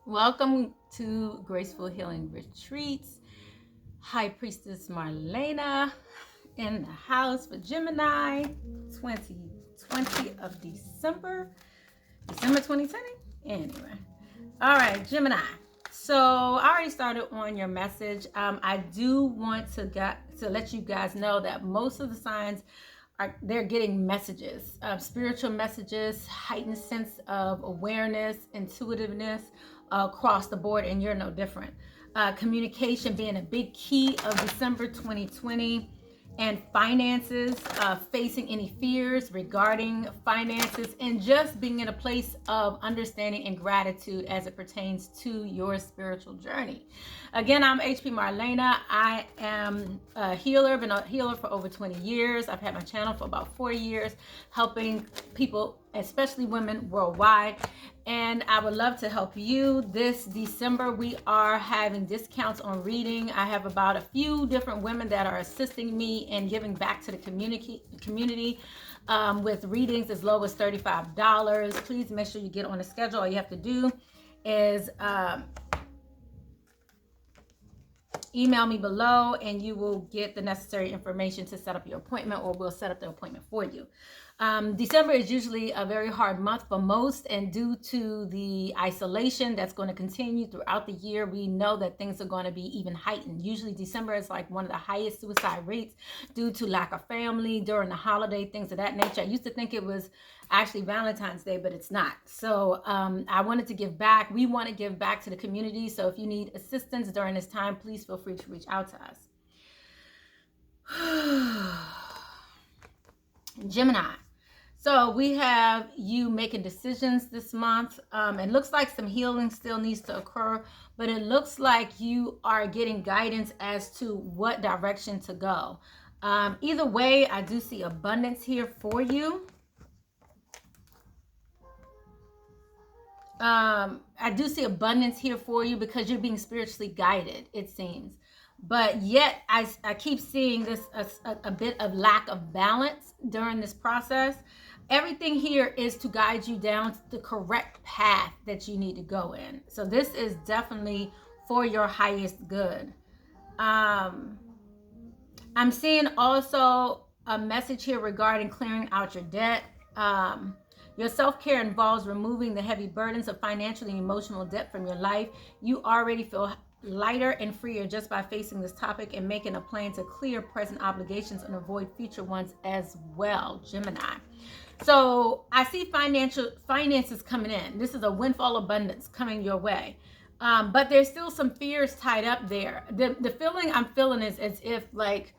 Welcome to Graceful Healing Retreats. High Priestess Marlena in the house for Gemini 2020 of December 2020. Anyway, all right, Gemini. So I already started on your message. I do want to let you guys know that most of the signs they're getting messages, spiritual messages, heightened sense of awareness, intuitiveness across the board, and you're no different. Communication being a big key of December 2020, and finances, facing any fears regarding finances, and just being in a place of understanding and gratitude as it pertains to your spiritual journey. Again, I'm HP Marlena. I am a healer, been a healer for over 20 years. I've had my channel for about 4 years, helping people, especially women, worldwide. And I would love to help you. This December, we are having discounts on reading. I have about a few different women that are assisting me in giving back to the community with readings as low as $35. Please make sure you get on the schedule. All you have to do is email me below and you will get the necessary information to set up your appointment, or we'll set up the appointment for you. December is usually a very hard month for most, and due to the isolation that's going to continue throughout the year, we know that things are going to be even heightened. Usually December is like one of the highest suicide rates due to lack of family during the holiday, things of that nature. I used to think it was actually Valentine's Day, but it's not. So I wanted to give back. We want to give back to the community. So if you need assistance during this time, please feel free to reach out to us. Gemini. So we have you making decisions this month. It looks like some healing still needs to occur, but it looks like you are getting guidance as to what direction to go. Either way, I do see abundance here for you. I do see abundance here for you because you're being spiritually guided, it seems. But yet I keep seeing this a bit of lack of balance during this process. Everything here is to guide you down the correct path that you need to go in. So this is definitely for your highest good. I'm seeing also a message here regarding clearing out your debt. Your self-care involves removing the heavy burdens of financial and emotional debt from your life. You already feel lighter and freer just by facing this topic and making a plan to clear present obligations and avoid future ones as well, Gemini. So I see finances coming in. This is a windfall abundance coming your way. But there's still some fears tied up there. The feeling I'm feeling is as if, like,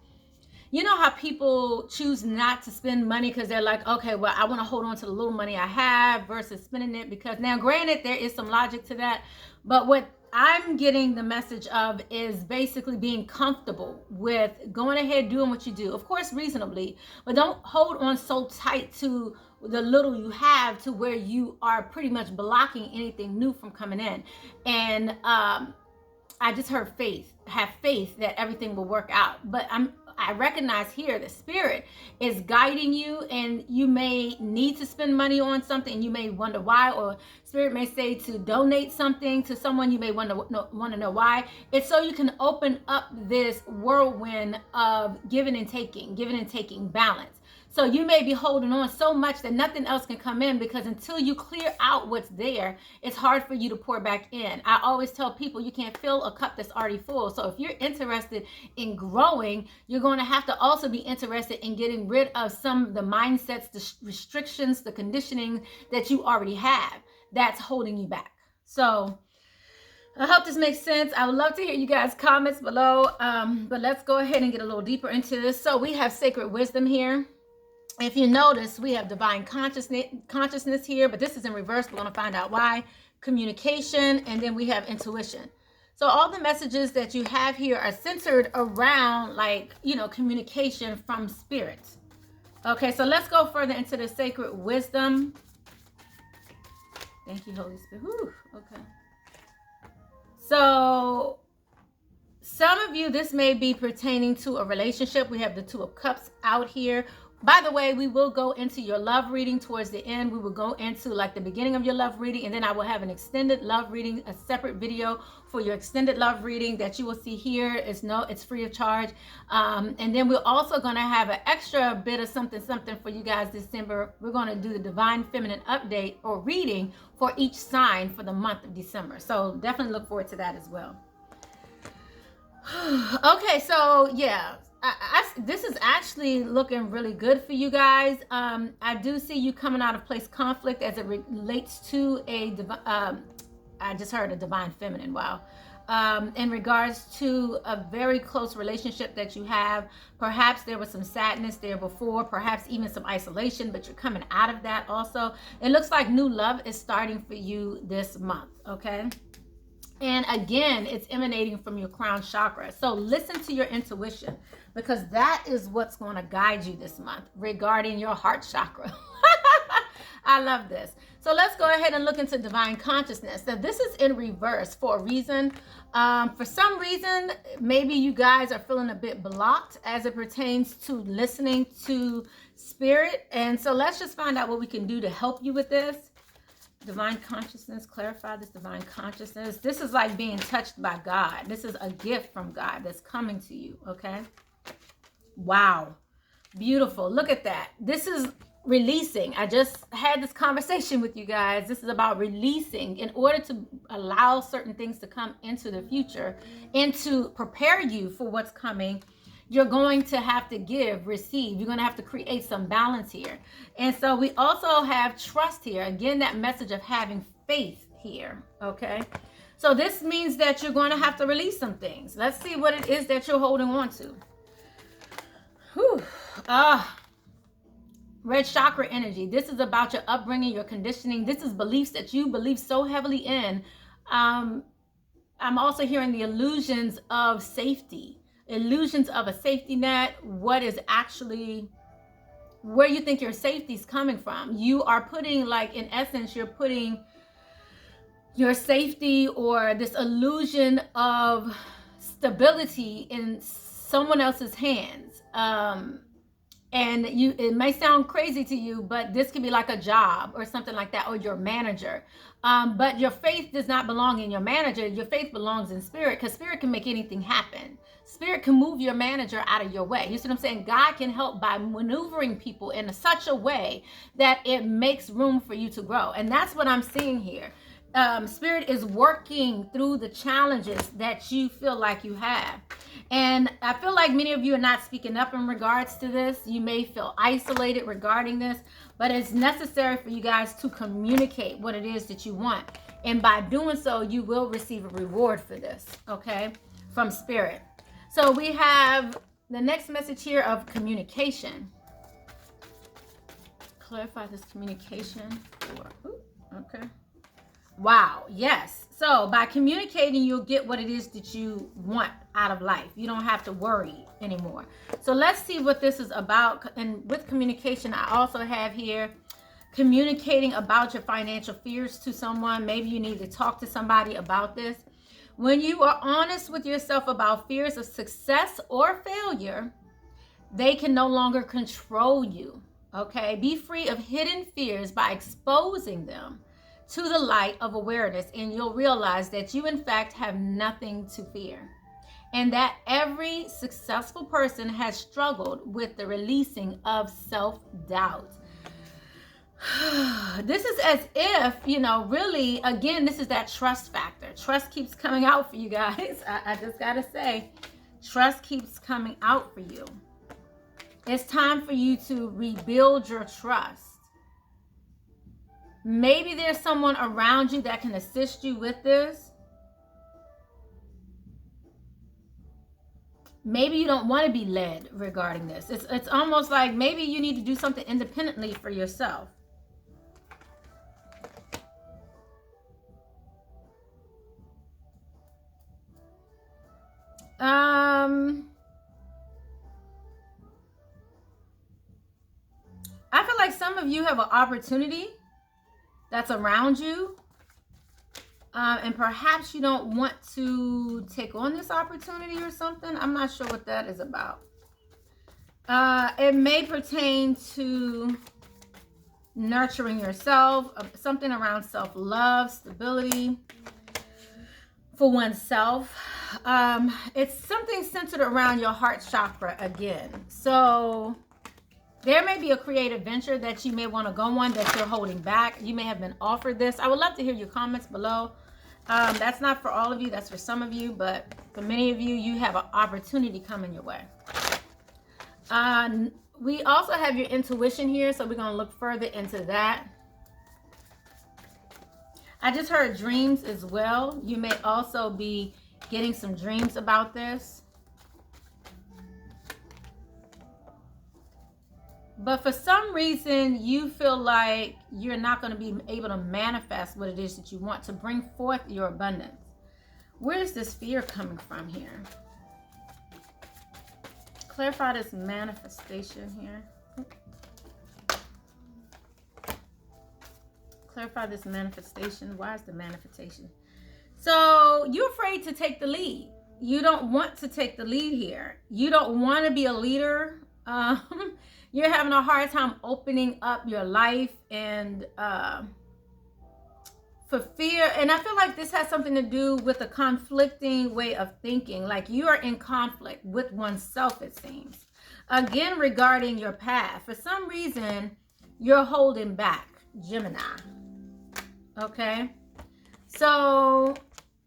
you know how people choose not to spend money because they're like, okay, well, I want to hold on to the little money I have versus spending it, because now, granted, there is some logic to that. But what I'm getting the message of is basically being comfortable with going ahead, doing what you do. Of course, reasonably, but don't hold on so tight to the little you have to where you are pretty much blocking anything new from coming in. And I just heard faith. Have faith that everything will work out. But I recognize here the spirit is guiding you, and you may need to spend money on something and you may wonder why, or spirit may say to donate something to someone, you may want to know why. It's so you can open up this whirlwind of giving and taking balance. So you may be holding on so much that nothing else can come in, because until you clear out what's there, it's hard for you to pour back in. I always tell people you can't fill a cup that's already full. So if you're interested in growing, you're going to have to also be interested in getting rid of some of the mindsets, the restrictions, the conditioning that you already have that's holding you back. So I hope this makes sense. I would love to hear you guys' comments below. But let's go ahead and get a little deeper into this. So we have sacred wisdom here. If you notice, we have divine consciousness here, but this is in reverse. We're going to find out why. Communication, and then we have intuition. So all the messages that you have here are centered around, like, you know, communication from spirit. Okay, so let's go further into the sacred wisdom. Thank you, Holy Spirit. Whew, okay. So some of you, this may be pertaining to a relationship. We have the Two of Cups out here, By the way, we will go into your love reading towards the end. We will go into like the beginning of your love reading, and then I will have an extended love reading, a separate video for your extended love reading that you will see here. It's free of charge. And then we're also going to have an extra bit of something for you guys December. We're going to do the Divine Feminine update or reading for each sign for the month of December. So definitely look forward to that as well. Okay, so yeah. This is actually looking really good for you guys. I do see you coming out of place conflict as it relates to I just heard a divine feminine, wow. In regards to a very close relationship that you have. Perhaps there was some sadness there before, perhaps even some isolation, but you're coming out of that also. It looks like new love is starting for you this month, okay? And again, it's emanating from your crown chakra. So listen to your intuition, because that is what's going to guide you this month regarding your heart chakra. I love this. So let's go ahead and look into divine consciousness. Now, this is in reverse for a reason. For some reason, maybe you guys are feeling a bit blocked as it pertains to listening to spirit. And so let's just find out what we can do to help you with this. Divine consciousness, clarify this divine consciousness. This is like being touched by God. This is a gift from God that's coming to you, okay? Wow. Beautiful. Look at that. This is releasing. I just had this conversation with you guys. This is about releasing in order to allow certain things to come into the future and to prepare you for what's coming. You're going to have to give, receive. You're going to have to create some balance here. And so we also have trust here. Again, that message of having faith here, okay? So this means that you're going to have to release some things. Let's see what it is that you're holding on to. Whew. Red chakra energy. This is about your upbringing, your conditioning. This is beliefs that you believe so heavily in. I'm also hearing the illusions of safety. Illusions of a safety net, what is actually where you think your safety is coming from. You are putting, like, in essence, you're putting your safety or this illusion of stability in someone else's hands. And it may sound crazy to you, but this could be like a job or something like that, or your manager. But your faith does not belong in your manager. Your faith belongs in spirit, because spirit can make anything happen. Spirit can move your manager out of your way. You see what I'm saying? God can help by maneuvering people in such a way that it makes room for you to grow. And that's what I'm seeing here. Spirit is working through the challenges that you feel like you have. And I feel like many of you are not speaking up in regards to this. You may feel isolated regarding this, but it's necessary for you guys to communicate what it is that you want. And by doing so, you will receive a reward for this, okay, from spirit. So we have the next message here of communication. Clarify this communication. Okay. Wow. Yes. So by communicating, you'll get what it is that you want out of life. You don't have to worry anymore. So let's see what this is about. And with communication, I also have here communicating about your financial fears to someone. Maybe you need to talk to somebody about this. When you are honest with yourself about fears of success or failure, they can no longer control you. Okay? Be free of hidden fears by exposing them to the light of awareness, and you'll realize that you in fact have nothing to fear, and that every successful person has struggled with the releasing of self-doubt. This is as if, you know, really, again, this is that trust factor. Trust keeps coming out for you guys. I just gotta say, trust keeps coming out for you. It's time for you to rebuild your trust. Maybe there's someone around you that can assist you with this. Maybe you don't want to be led regarding this. It's almost like maybe you need to do something independently for yourself. I feel like some of you have an opportunity that's around you, and perhaps you don't want to take on this opportunity or something. I'm not sure what that is about. It may pertain to nurturing yourself, something around self-love, stability for oneself. It's something centered around your heart chakra again. So there may be a creative venture that you may want to go on that you're holding back. You may have been offered this. I would love to hear your comments below. That's not for all of you. That's for some of you. But for many of you, you have an opportunity coming your way. We also have your intuition here. So we're going to look further into that. I just heard dreams as well. You may also be getting some dreams about this. But for some reason, you feel like you're not going to be able to manifest what it is that you want to bring forth your abundance. Where is this fear coming from here? Clarify this manifestation here. Clarify this manifestation. Why is the manifestation? So you're afraid to take the lead. You don't want to take the lead here. You don't want to be a leader. You're having a hard time opening up your life and for fear. And I feel like this has something to do with a conflicting way of thinking. Like you are in conflict with oneself, it seems. Again, regarding your path. For some reason, you're holding back, Gemini. Okay? So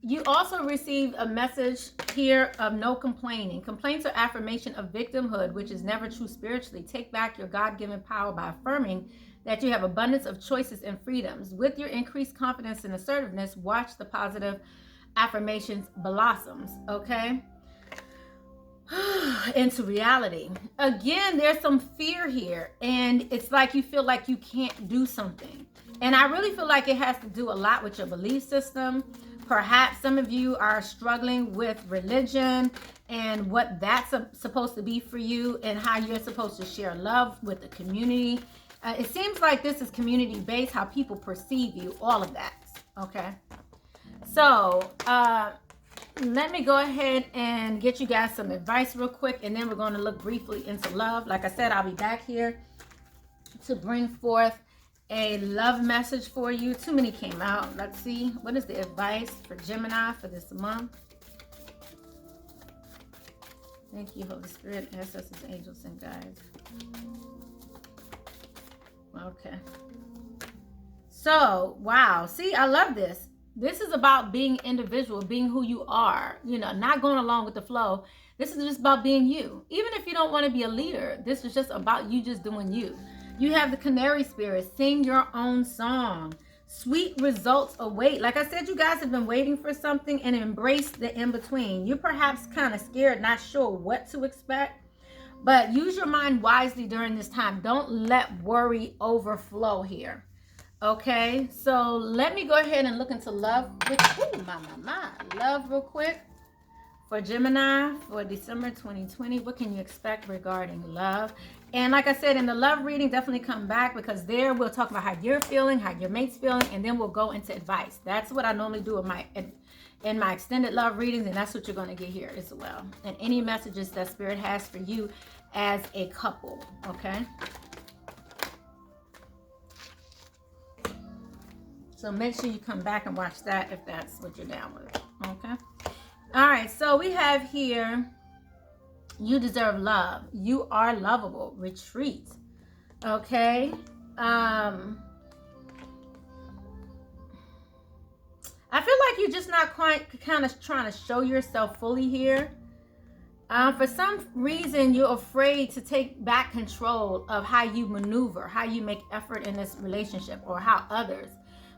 you also received a message here of no complaining. Complaints are affirmation of victimhood, which is never true spiritually. Take back your God-given power by affirming that you have abundance of choices and freedoms. With your increased confidence and assertiveness, watch the positive affirmations blossoms, okay? Into reality. Again, there's some fear here, and it's like you feel like you can't do something. And I really feel like it has to do a lot with your belief system. Perhaps some of you are struggling with religion and what that's supposed to be for you and how you're supposed to share love with the community. It seems like this is community-based, how people perceive you, all of that, okay? So let me go ahead and get you guys some advice real quick, and then we're going to look briefly into love. Like I said, I'll be back here to bring forth a love message for you. Too many came out. Let's see. What is the advice for Gemini for this month? Thank you, Holy Spirit, ancestors, angels, and guides. Okay. So, wow. See, I love this. This is about being individual, being who you are, you know, not going along with the flow. This is just about being you. Even if you don't want to be a leader, this is just about you just doing you. You have the canary spirit. Sing your own song. Sweet results await. Like I said, you guys have been waiting for something, and embrace the in-between. You're perhaps kind of scared, not sure what to expect, but use your mind wisely during this time. Don't let worry overflow here. Okay, so let me go ahead and look into love. Love real quick for Gemini for December 2020. What can you expect regarding love? And like I said, in the love reading, definitely come back, because there we'll talk about how you're feeling, how your mate's feeling, and then we'll go into advice. That's what I normally do in my extended love readings, and that's what you're going to get here as well. And any messages that Spirit has for you as a couple, okay? So make sure you come back and watch that if that's what you're down with, okay? All right, so we have here, you deserve love. You are lovable. Retreat. Okay. I feel like you're just not quite kind of trying to show yourself fully here. For some reason, you're afraid to take back control of how you maneuver, how you make effort in this relationship, or how others.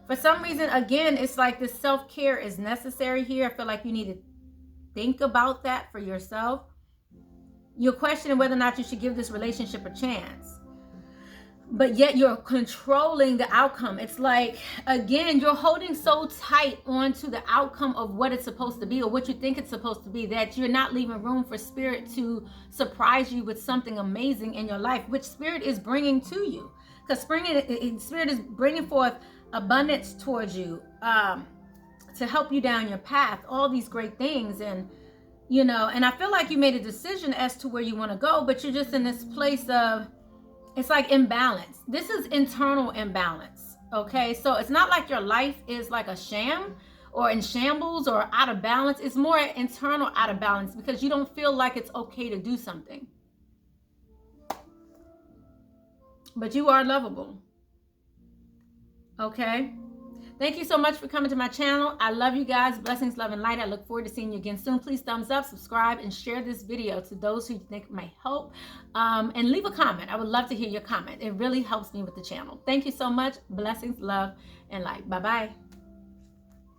For some reason, again, it's like this self-care is necessary here. I feel like you need to think about that for yourself. You're questioning whether or not you should give this relationship a chance, but yet you're controlling the outcome. It's like, again, you're holding so tight onto the outcome of what it's supposed to be, or what you think it's supposed to be, that you're not leaving room for Spirit to surprise you with something amazing in your life, which Spirit is bringing to you. Because Spirit is bringing forth abundance towards you, to help you down your path, all these great things. And you know, and I feel like you made a decision as to where you want to go, but you're just in this place of, it's like imbalance. This is internal imbalance, okay? So it's not like your life is like a sham or in shambles or out of balance. It's more internal out of balance because you don't feel like it's okay to do something. But you are lovable, okay? Thank you so much for coming to my channel. I love you guys. Blessings, love, and light. I look forward to seeing you again soon. Please thumbs up, subscribe, and share this video to those who you think may help. And leave a comment. I would love to hear your comment. It really helps me with the channel. Thank you so much. Blessings, love, and light. Bye-bye.